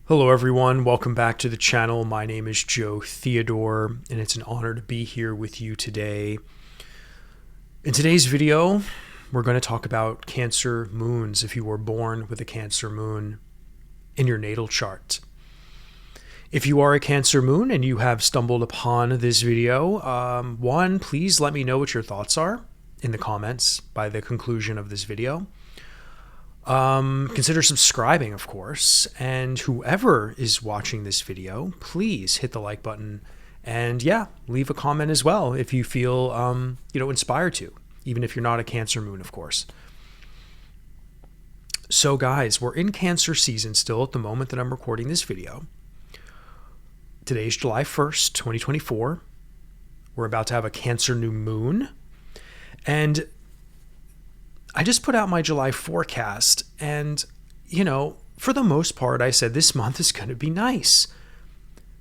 Hello everyone, welcome back to the channel. My name is Joe Theodore, and it's an honor to be here with you today. In today's video, we're going to talk about Cancer moons if you were born with a Cancer moon in your natal chart. If you are a Cancer moon and you have stumbled upon this video, please let me know what your thoughts are in the comments by the conclusion of this video. Consider subscribing, of course, and whoever is watching this video, please hit the like button and leave a comment as well if you feel, inspired to, even if you're not a Cancer moon, of course. So guys, we're in Cancer season still at the moment that I'm recording this video. Today's July 1st, 2024. We're about to have a Cancer new moon, and I just put out my July forecast, and, for the most part, I said this month is going to be nice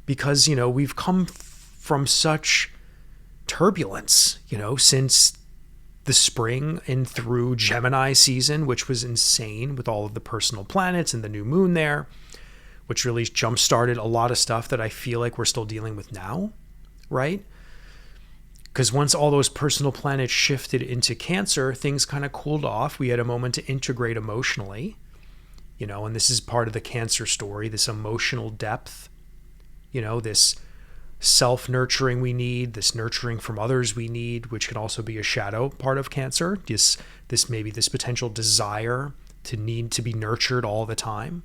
because, we've come from such turbulence, since the spring and through Gemini season, which was insane with all of the personal planets and the new moon there, which really jump-started a lot of stuff that I feel like we're still dealing with now, right? Because once all those personal planets shifted into Cancer, things kind of cooled off. We had a moment to integrate emotionally, and this is part of the Cancer story, this emotional depth, this self-nurturing we need, this nurturing from others we need, which can also be a shadow part of Cancer. This potential desire to need to be nurtured all the time.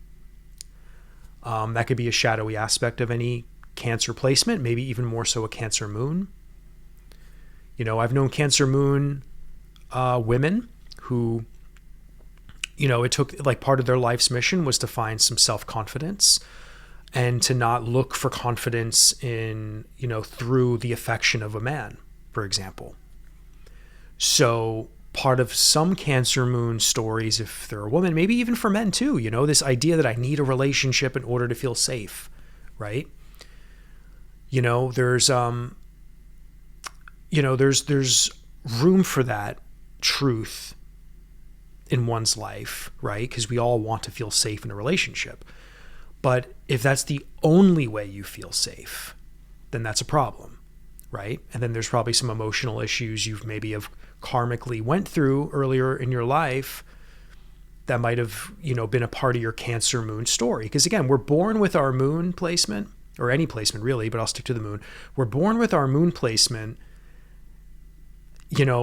That could be a shadowy aspect of any Cancer placement, maybe even more so a Cancer moon. I've known Cancer moon women who, it took like part of their life's mission was to find some self-confidence and to not look for confidence in, through the affection of a man, for example. So part of some Cancer moon stories, if they're a woman, maybe even for men too, this idea that I need a relationship in order to feel safe, right? There's room for that truth in one's life, right? Because we all want to feel safe in a relationship. But if that's the only way you feel safe, then that's a problem, right? And then there's probably some emotional issues you've maybe have karmically went through earlier in your life that might have, been a part of your Cancer moon story. Because again, we're born with our moon placement, or any placement really, but I'll stick to the moon. We're born with our moon placement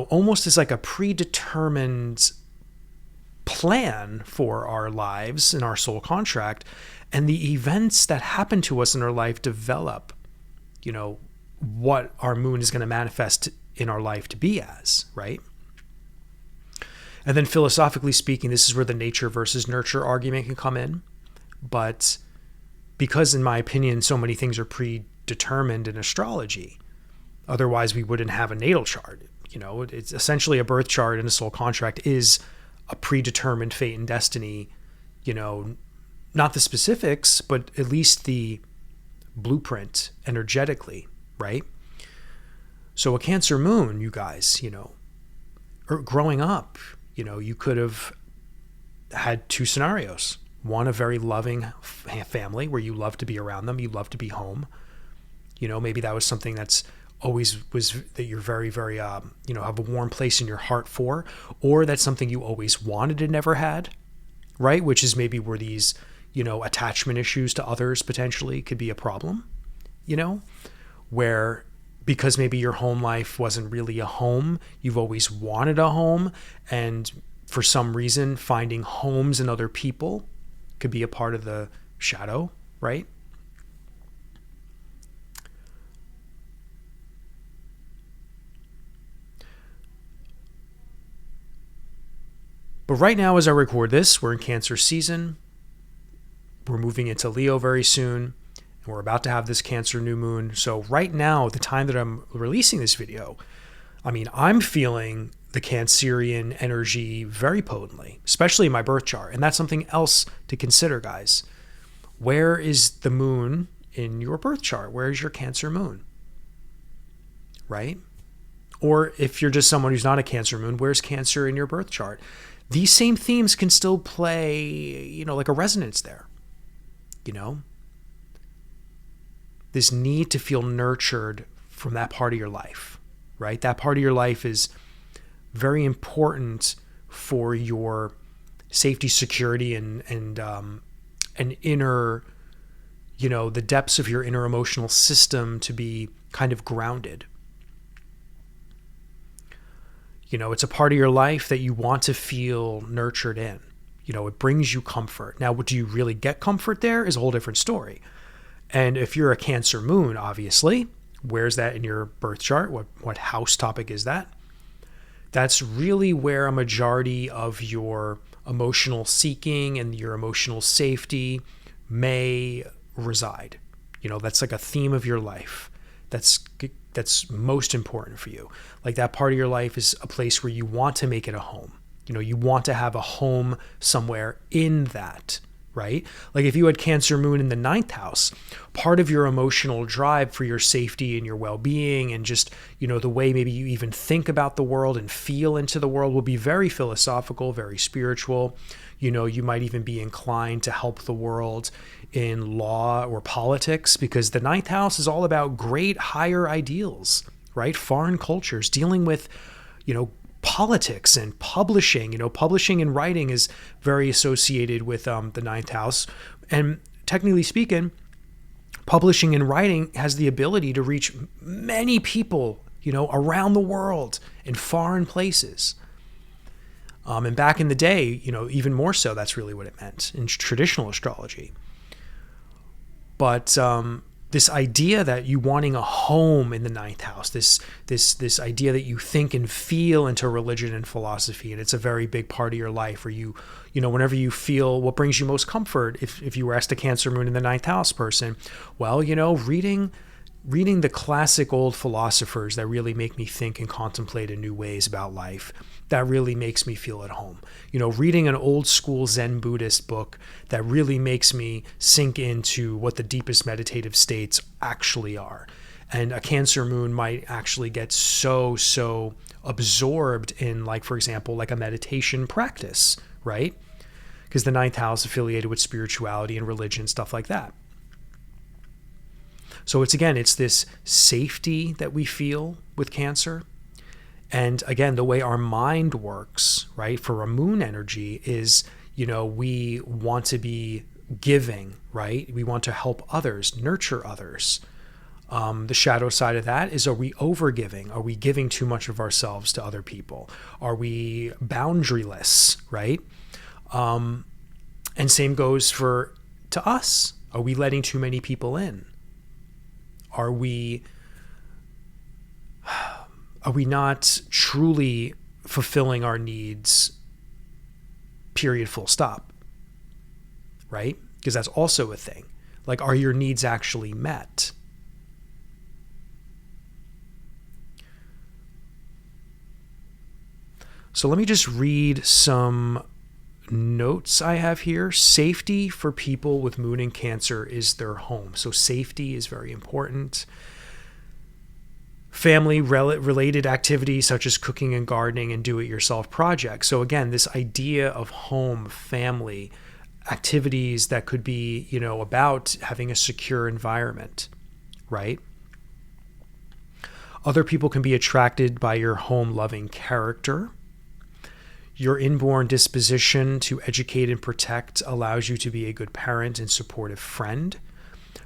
almost as like a predetermined plan for our lives and our soul contract. And the events that happen to us in our life develop, what our moon is going to manifest in our life to be as, right? And then philosophically speaking, this is where the nature versus nurture argument can come in. But because in my opinion, so many things are predetermined in astrology, otherwise we wouldn't have a natal chart. It's essentially a birth chart, and a soul contract is a predetermined fate and destiny, not the specifics, but at least the blueprint energetically, right? So a Cancer moon, you guys, growing up, you could have had two scenarios. One, a very loving family where you love to be around them, you love to be home. Maybe that was something that's always was that you're very, very, have a warm place in your heart for, or that's something you always wanted and never had, right? Which is maybe where these, attachment issues to others potentially could be a problem, where because maybe your home life wasn't really a home, you've always wanted a home. And for some reason, finding homes in other people could be a part of the shadow, right? But right now, as I record this, we're in Cancer season. We're moving into Leo very soon, and we're about to have this Cancer new moon. So right now, at the time that I'm releasing this video, I'm feeling the Cancerian energy very potently, especially in my birth chart. And that's something else to consider, guys. Where is the moon in your birth chart? Where is your Cancer moon? Right? Or if you're just someone who's not a Cancer moon, where's Cancer in your birth chart? These same themes can still play, like a resonance there. you know, this need to feel nurtured from that part of your life, right? That part of your life is very important for your safety, security, and inner, you know, the depths of your inner emotional system to be kind of grounded. You know, it's a part of your life that you want to feel nurtured in. You know, it brings you comfort. Now, do you really get comfort there is a whole different story. And if you're a Cancer moon, obviously, where's that in your birth chart? What house topic is that? That's really where a majority of your emotional seeking and your emotional safety may reside. You know, that's like a theme of your life. That's most important for you. Like that part of your life is a place where you want to make it a home. You know, you want to have a home somewhere in that, right? Like if you had Cancer moon in the 9th house, part of your emotional drive for your safety and your well-being and just, you know, the way maybe you even think about the world and feel into the world will be very philosophical, very spiritual. You know, you might even be inclined to help the world in law or politics, because the 9th house is all about great higher ideals, right? Foreign cultures, dealing with, you know, politics and publishing. You know, publishing and writing is very associated with the 9th house. And technically speaking, publishing and writing has the ability to reach many people, you know, around the world in foreign places. And back in the day, you know, even more so, that's really what it meant in traditional astrology. But this idea that you wanting a home in the 9th house, this idea that you think and feel into religion and philosophy, and it's a very big part of your life, or you know, whenever you feel what brings you most comfort, if you were asked a Cancer moon in the 9th house person, well, you know, reading the classic old philosophers that really make me think and contemplate in new ways about life, that really makes me feel at home. You know, reading an old school Zen Buddhist book that really makes me sink into what the deepest meditative states actually are. And a Cancer moon might actually get so absorbed in, like, for example, like a meditation practice, right? Because the 9th house affiliated with spirituality and religion, stuff like that. So it's this safety that we feel with Cancer. And again, the way our mind works, right, for a moon energy is, you know, we want to be giving, right? We want to help others, nurture others. The shadow side of that is, are we over-giving? Are we giving too much of ourselves to other people? Are we boundaryless, right? And same goes to us. Are we letting too many people in? Are we not truly fulfilling our needs, period, full stop, right? Because that's also a thing. Like, are your needs actually met? So let me just read some notes I have here. Safety for people with moon in Cancer is their home. So safety is very important. Family related activities such as cooking and gardening and do-it-yourself projects. So again, this idea of home, family, activities that could be, you know, about having a secure environment, right? Other people can be attracted by your home-loving character. Your inborn disposition to educate and protect allows you to be a good parent and supportive friend.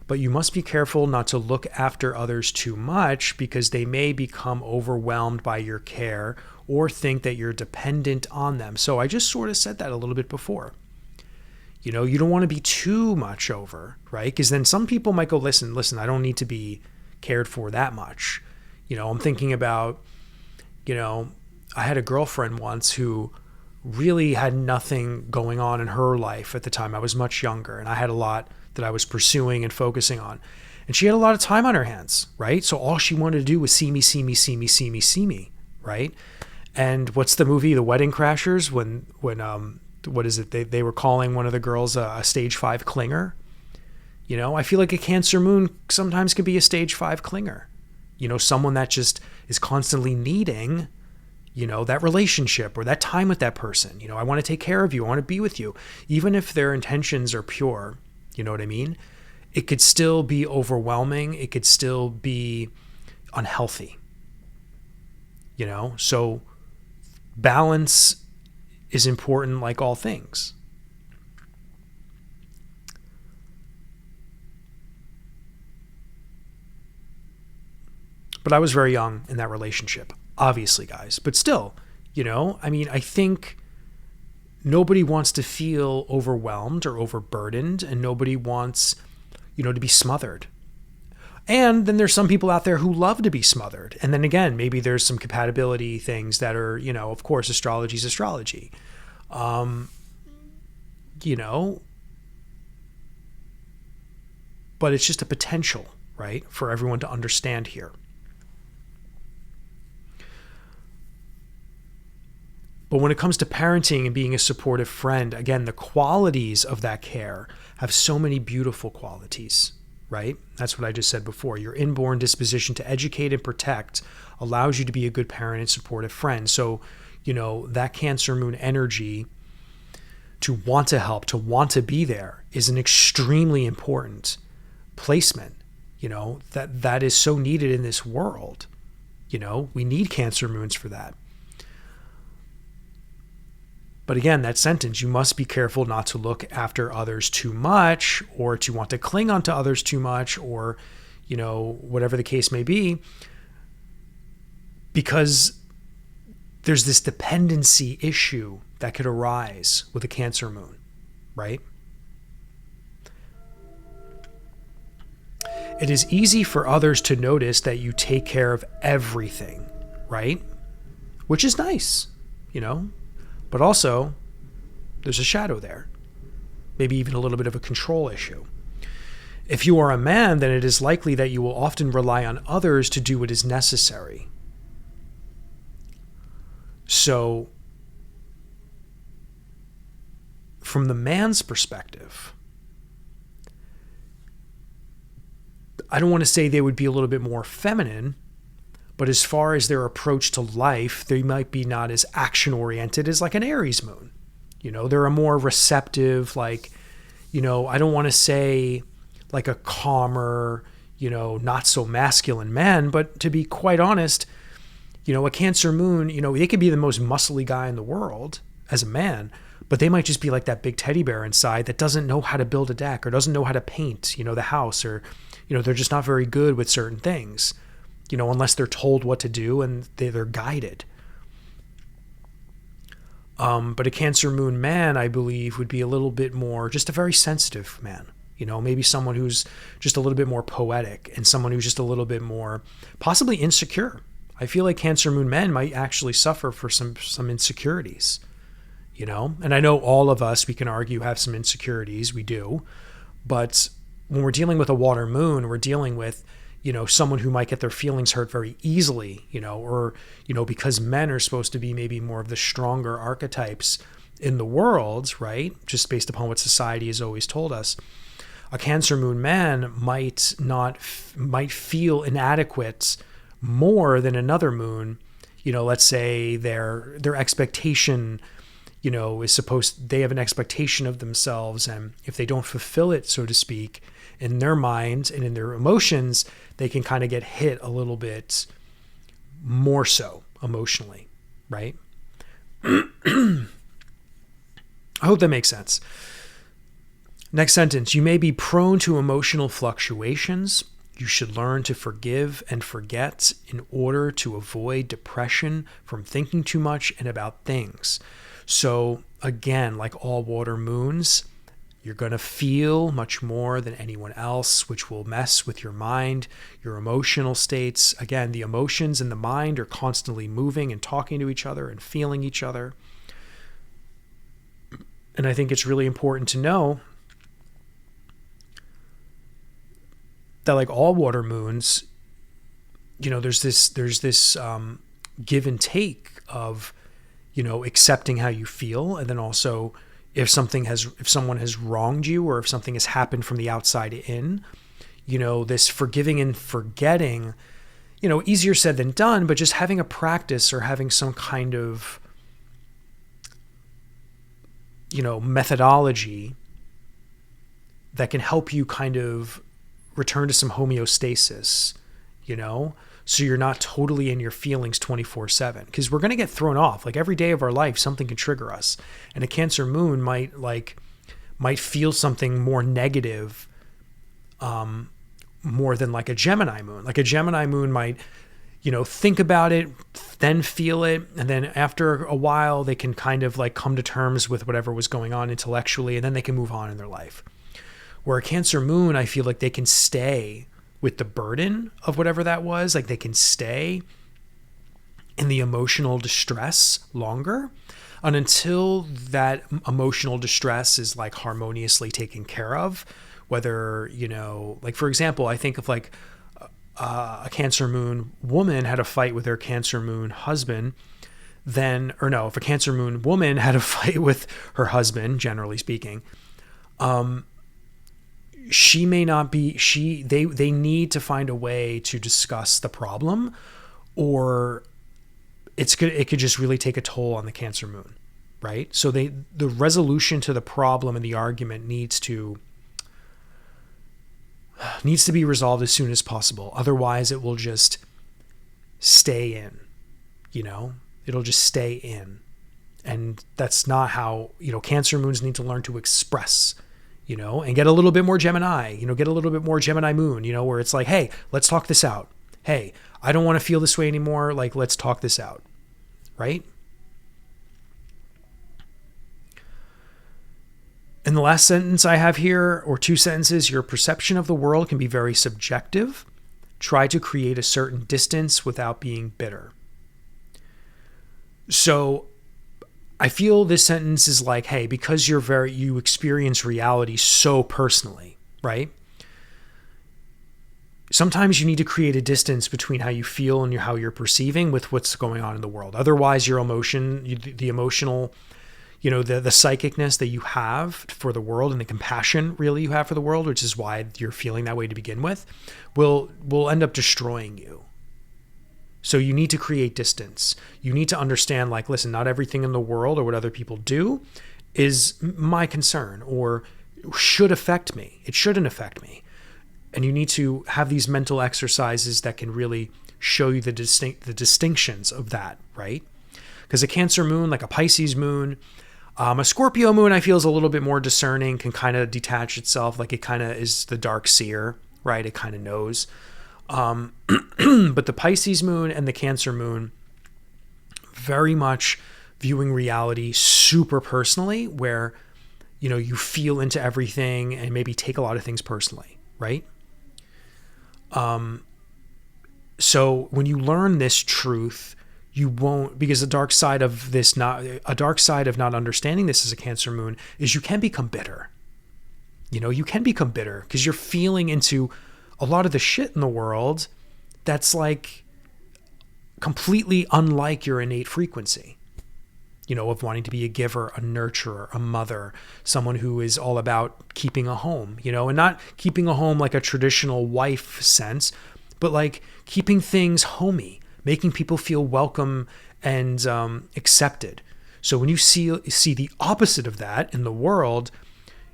But you must be careful not to look after others too much, because they may become overwhelmed by your care or think that you're dependent on them. So I just sort of said that a little bit before. You know, you don't want to be too much over, right? Because then some people might go, listen, I don't need to be cared for that much. You know, I'm thinking about, you know, I had a girlfriend once who really had nothing going on in her life at the time. I was much younger and I had a lot that I was pursuing and focusing on. And she had a lot of time on her hands, right? So all she wanted to do was see me, right? And what's the movie, The Wedding Crashers, when what is it? They were calling one of the girls a stage 5 clinger. You know, I feel like a Cancer moon sometimes can be a stage 5 clinger. You know, someone that just is constantly needing, you know, that relationship or that time with that person. You know, I want to take care of you. I want to be with you. Even if their intentions are pure, You know what I mean? It could still be overwhelming. It could still be unhealthy. So balance is important like all things. But I was very young in that relationship, obviously, guys. But still, I think nobody wants to feel overwhelmed or overburdened, and nobody wants, to be smothered. And then there's some people out there who love to be smothered. And then again, maybe there's some compatibility things that are, of course, astrology is astrology. But it's just a potential, right, for everyone to understand here. But when it comes to parenting and being a supportive friend, again, the qualities of that care have so many beautiful qualities, right? That's what I just said before. Your inborn disposition to educate and protect allows you to be a good parent and supportive friend. So, that Cancer moon energy to want to help, to want to be there is an extremely important placement, that is so needed in this world. We need Cancer moons for that. But again, that sentence, you must be careful not to look after others too much or to want to cling onto others too much or, whatever the case may be, because there's this dependency issue that could arise with a Cancer moon, right? It is easy for others to notice that you take care of everything, right? Which is nice, But also, there's a shadow there. Maybe even a little bit of a control issue. If you are a man, then it is likely that you will often rely on others to do what is necessary. So, from the man's perspective, I don't want to say they would be a little bit more feminine, but as far as their approach to life, they might be not as action-oriented as like an Aries moon. They're a more receptive, I don't want to say like a calmer, not so masculine man, but to be quite honest, a Cancer moon, they could be the most muscly guy in the world as a man, but they might just be like that big teddy bear inside that doesn't know how to build a deck or doesn't know how to paint, the house, or, they're just not very good with certain things. Unless they're told what to do and they're guided. But a Cancer moon man, I believe, would be a little bit more, just a very sensitive man. Maybe someone who's just a little bit more poetic and someone who's just a little bit more possibly insecure. I feel like Cancer moon men might actually suffer for some insecurities, And I know all of us, we can argue, have some insecurities. We do. But when we're dealing with a water moon, we're dealing with someone who might get their feelings hurt very easily, or, because men are supposed to be maybe more of the stronger archetypes in the world, right? Just based upon what society has always told us. A Cancer moon man might feel inadequate more than another moon. Let's say their expectation, they have an expectation of themselves. And if they don't fulfill it, so to speak, in their minds and in their emotions, they can kind of get hit a little bit more so emotionally, right? I hope that makes sense. Next sentence, you may be prone to emotional fluctuations. You should learn to forgive and forget in order to avoid depression from thinking too much and about things. So again, like all water moons, you're going to feel much more than anyone else, which will mess with your mind, your emotional states. Again, the emotions and the mind are constantly moving and talking to each other and feeling each other. And I think it's really important to know that, like all water moons, there's this give and take of, accepting how you feel, and then also if someone has wronged you or if something has happened from the outside in, this forgiving and forgetting, easier said than done, but just having a practice or having some kind of, methodology that can help you kind of return to some homeostasis, so you're not totally in your feelings 24/7, because we're going to get thrown off. Like every day of our life, something can trigger us, and a Cancer moon might feel something more negative, more than like a Gemini moon. Like a Gemini moon might, think about it, then feel it, and then after a while they can kind of like come to terms with whatever was going on intellectually, and then they can move on in their life. Where a Cancer moon, I feel like they can stay with the burden of whatever that was. Like they can stay in the emotional distress longer, and until that emotional distress is like harmoniously taken care of. Whether, like for example, I think of like a Cancer moon woman had a fight with her Cancer moon husband, if a Cancer moon woman had a fight with her husband, generally speaking, she may not be, they need to find a way to discuss the problem, or it could just really take a toll on the Cancer moon, right? So the resolution to the problem and the argument needs to be resolved as soon as possible. Otherwise it will just stay in, it'll just stay in. And that's not how, Cancer moons need to learn to express, and get a little bit more Gemini, get a little bit more Gemini moon, where it's like, hey, let's talk this out. Hey, I don't want to feel this way anymore. Like, let's talk this out. Right? And the last sentence I have here, or two sentences: your perception of the world can be very subjective. Try to create a certain distance without being bitter. So I feel this sentence is like, hey, because you experience reality so personally, right? Sometimes you need to create a distance between how you feel and how you're perceiving with what's going on in the world. Otherwise, your emotion, the emotional, the psychicness that you have for the world, and the compassion really you have for the world, which is why you're feeling that way to begin with, will end up destroying you. So you need to create distance. You need to understand, like, listen, not everything in the world or what other people do is my concern or should affect me. It shouldn't affect me. And you need to have these mental exercises that can really show you the distinctions of that, right? Because a Cancer moon, like a Pisces moon, a Scorpio moon, I feel is a little bit more discerning, can kind of detach itself. Like it kind of is the dark seer, right? It kind of knows. But the Pisces moon and the Cancer moon, very much viewing reality super personally, where, you feel into everything and maybe take a lot of things personally, right? So when you learn this truth, you won't, because the dark side of not understanding this as a Cancer moon is you can become bitter. You can become bitter because you're feeling into a lot of the shit in the world that's like completely unlike your innate frequency, of wanting to be a giver, a nurturer, a mother, someone who is all about keeping a home, and not keeping a home like a traditional wife sense, but like keeping things homey, making people feel welcome and accepted. So when you see the opposite of that in the world,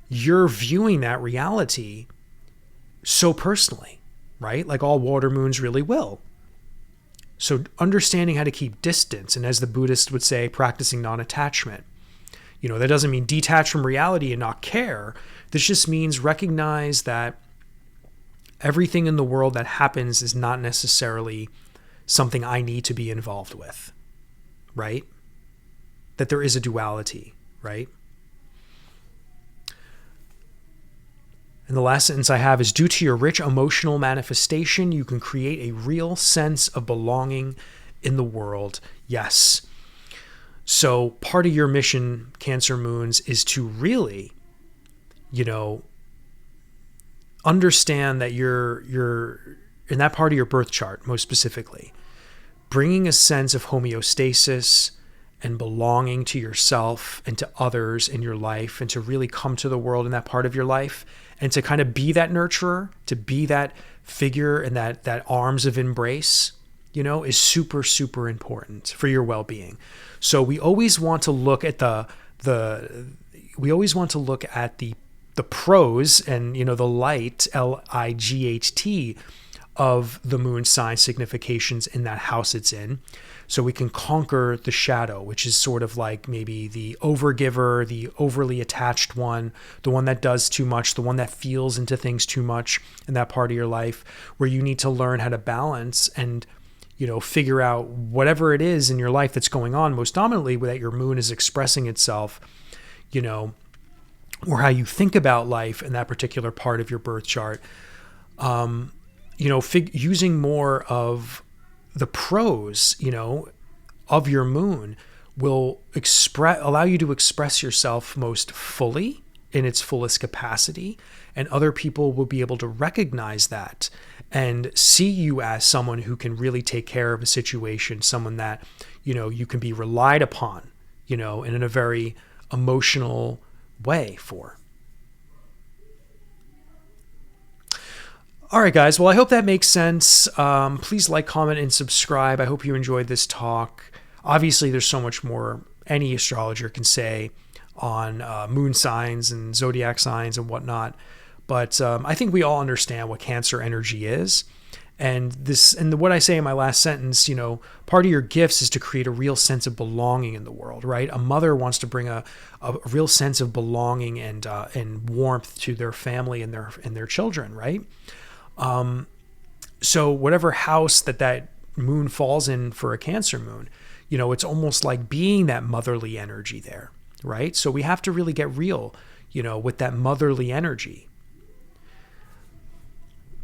you're viewing that reality so personally, right? Like all water moons really will. So understanding how to keep distance, and as the Buddhists would say, practicing non-attachment. That doesn't mean detach from reality and not care. This just means recognize that everything in the world that happens is not necessarily something I need to be involved with, right? That there is a duality, right? And the last sentence I have is, due to your rich emotional manifestation, you can create a real sense of belonging in the world. Yes. So part of your mission, Cancer moons, is to really, understand that you're in that part of your birth chart, most specifically, bringing a sense of homeostasis and belonging to yourself and to others in your life, and to really come to the world in that part of your life, and to kind of be that nurturer, to be that figure and that arms of embrace, is super, super important for your well-being. So we always want to look at the the pros and, the light, L-I-G-H-T, of the moon sign significations in that house it's in. So we can conquer the shadow, which is sort of like maybe the overgiver, the overly attached one, the one that does too much, the one that feels into things too much in that part of your life, where you need to learn how to balance and, figure out whatever it is in your life that's going on, most dominantly that your moon is expressing itself, or how you think about life in that particular part of your birth chart. Using more of the pros, of your moon will allow you to express yourself most fully in its fullest capacity. And other people will be able to recognize that and see you as someone who can really take care of a situation, someone that, you can be relied upon, and in a very emotional way for. All right, guys. Well, I hope that makes sense. Please like, comment, and subscribe. I hope you enjoyed this talk. Obviously, there's so much more any astrologer can say on moon signs and zodiac signs and whatnot. But I think we all understand what Cancer energy is. And what I say in my last sentence, part of your gifts is to create a real sense of belonging in the world, right? A mother wants to bring a real sense of belonging and warmth to their family and their children, right? So whatever house that moon falls in for a Cancer moon, it's almost like being that motherly energy there, right? So we have to really get real, with that motherly energy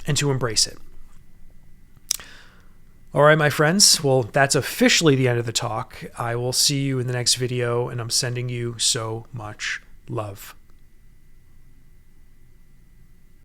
and to embrace it. All right, my friends. Well, that's officially the end of the talk. I will see you in the next video, and I'm sending you so much love.